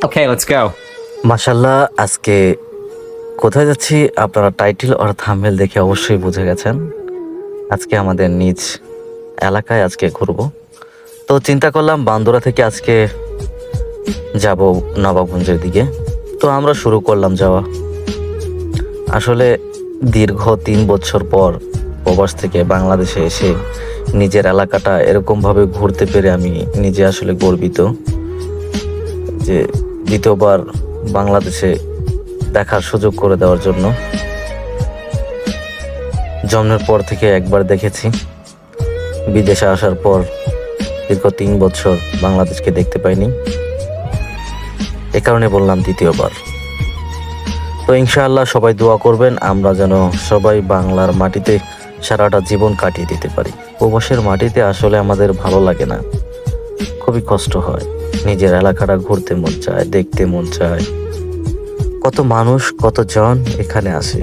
Okay, let's go. মাশাল্লাহ, আজকে কোথায় যাচ্ছি আপনারা টাইটেল আর থাম্বনেল দেখে অবশ্যই বুঝে গেছেন। আজকে আমাদের নিজ এলাকায় আজকে ঘুরবো। তো চিন্তা করলাম বান্দুরা থেকে আজকে যাব নবাবগঞ্জের দিকে। তো আমরা শুরু করলাম যাওয়া। আসলে দীর্ঘ 3 বছর পর প্রবাস থেকে বাংলাদেশে এসে নিজের এলাকাটা এরকমভাবে ঘুরতে পেরে আমি নিজে আসলে গর্বিত যে দ্বিতীয়বার বাংলাদেশে দেখার সুযোগ করে দেওয়ার জন্য। জন্মের পর থেকে একবার দেখেছি, বিদেশে আসার পর দীর্ঘ 3 বছর বাংলাদেশকে দেখতে পাইনি, এ কারণে বললাম দ্বিতীয়বার। তো ইনশাআল্লাহ সবাই দোয়া করবেন আমরা যেন সবাই বাংলার মাটিতে সারাটা জীবন কাটিয়ে দিতে পারি। প্রবাসের মাটিতে আসলে আমাদের ভালো লাগে না, খুবই কষ্ট হয়। নিজের এলাকাটা ঘুরতে মন চায়, দেখতে মন চায়। কত মানুষ কতজন এখানে আসে।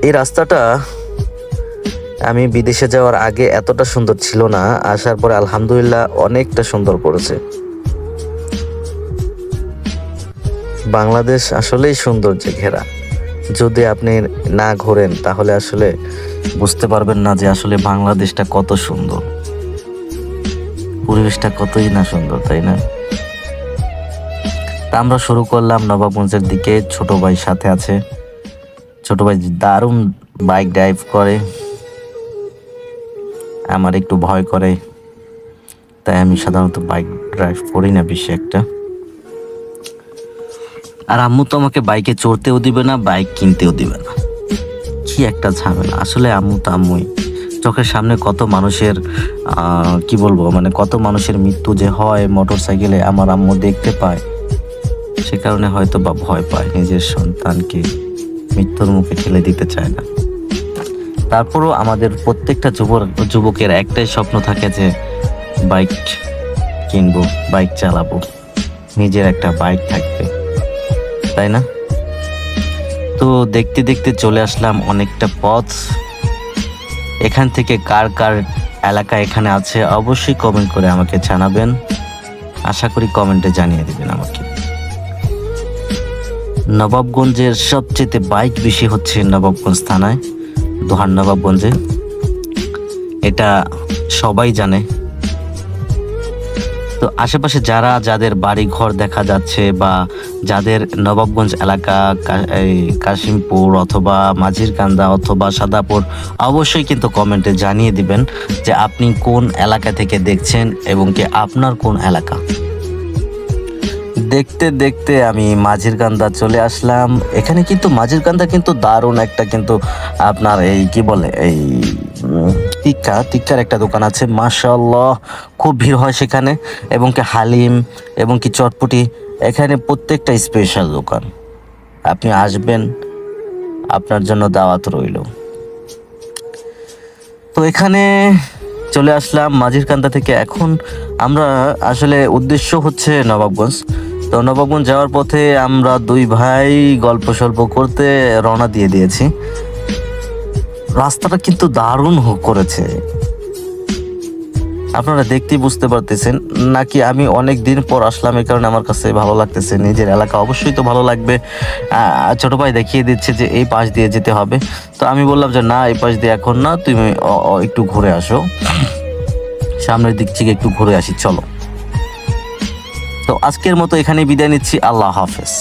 এই রাস্তাটা আমি বিদেশে যাওয়ার আগে এতটা সুন্দর ছিল না, আসার পরে আলহামদুলিল্লাহ অনেকটা সুন্দর করেছে। বাংলাদেশ আসলেই সৌন্দর্যে ঘেরা। যদি আপনি না ঘোরেন তাহলে আসলে বুঝতে পারবেন না যে আসলে বাংলাদেশটা কত সুন্দর, পরিবেশটা কতই না সুন্দর, তাই না? তা আমরা শুরু করলাম নবাবগঞ্জের দিকে। ছোট ভাই সাথে আছে, ছোট ভাই দারুণ বাইক ড্রাইভ করে, আমার একটু ভয় করে, তাই আমি সাধারণত বাইক ড্রাইভ করি না বেশি একটা। আর আম্মু তো আমাকে বাইকে চড়তেও দিবে না, বাইক কিনতেও দিবে না। কি একটা ঝামেলা আসলে। আম্মু তো আম্মুই, চোখের সামনে কত মানুষের কি বলবো, মানে কত মানুষের মৃত্যু যে হয় মোটর সাইকেলে, আমার আম্মু দেখতে পায়, সে কারণে হয়তো বা ভয় পায়, নিজের সন্তানকে মৃত্যুর মুখে ঠেলে দিতে চায় না। তারপরও আমাদের প্রত্যেকটা যুবকের একটাই স্বপ্ন থাকে যে বাইক কিনবো, বাইক চালাবো, নিজের একটা বাইক থাকবে, তাই না? তো দেখতে দেখতে চলে আসলাম অনেকটা পথ। এখান থেকে কার কার এলাকা এখানে আছে অবশ্যই কমেন্ট করে আমাকে জানাবেন। আশা করি কমেন্টে জানিয়ে দিবেন আমাকে। নবাবগঞ্জের সবচেয়ে বাইক বেশি হচ্ছে নবাবগঞ্জ থানায়, দোহার নবাবগঞ্জে, এটা সবাই জানে। তো আশেপাশে যাদের বাড়ি ঘর দেখা যাচ্ছে বা যাদের নবাবগঞ্জ এলাকা, কাশিমপুর অথবা মাঝিরকান্দা অথবা সাদাপুর, অবশ্যই কিন্তু কমেন্টে জানিয়ে দিবেন যে আপনি কোন এলাকা থেকে দেখছেন এবং কি আপনার কোন এলাকা। দেখতে দেখতে আমি মাঝিরকান্দা চলে আসলাম। এখানে কিন্তু মাঝিরকান্দা কিন্তু দারুণ একটা কিন্তু আপনার এই কি বলে এই টিক্কার একটা দোকান আছে, মাশাআল্লাহ খুব ভিড় হয় সেখানে, এবং কি হালিম এবং কি চটপটি, এখানে প্রত্যেকটা স্পেশাল দোকান। আপনি আসবেন, আপনার জন্য দাওয়াত রইল। তো এখানে চলে আসলাম মাঝিরকান্দা থেকে। এখন আমরা আসলে উদ্দেশ্য হচ্ছে নবাবগঞ্জ। তো নবাবগঞ্জ যাওয়ার পথে আমরা দুই ভাই গল্প সল্প করতে রওনা দিয়ে দিয়েছি। রাস্তাটা কিন্তু দারুণ করেছে, আপনারা দেখতেই বুঝতে পারতেছেন নাকি। আমি অনেক দিন পর আসলাম, এই কারণে আমার কাছে ভালো লাগতেছে। নিজের এলাকা অবশ্যই তো ভালো লাগবে। ছোট ভাই দেখিয়ে দিচ্ছে যে এই পাশ দিয়ে যেতে হবে, তো আমি বললাম যে না, এই পাশ দিয়ে এখন না, তুমি একটু ঘুরে আসো, সামনের দিক থেকে একটু ঘুরে আসি, চলো। তো আজকের মতো এখানে বিদায় নিচ্ছি, আল্লাহ হাফেজ।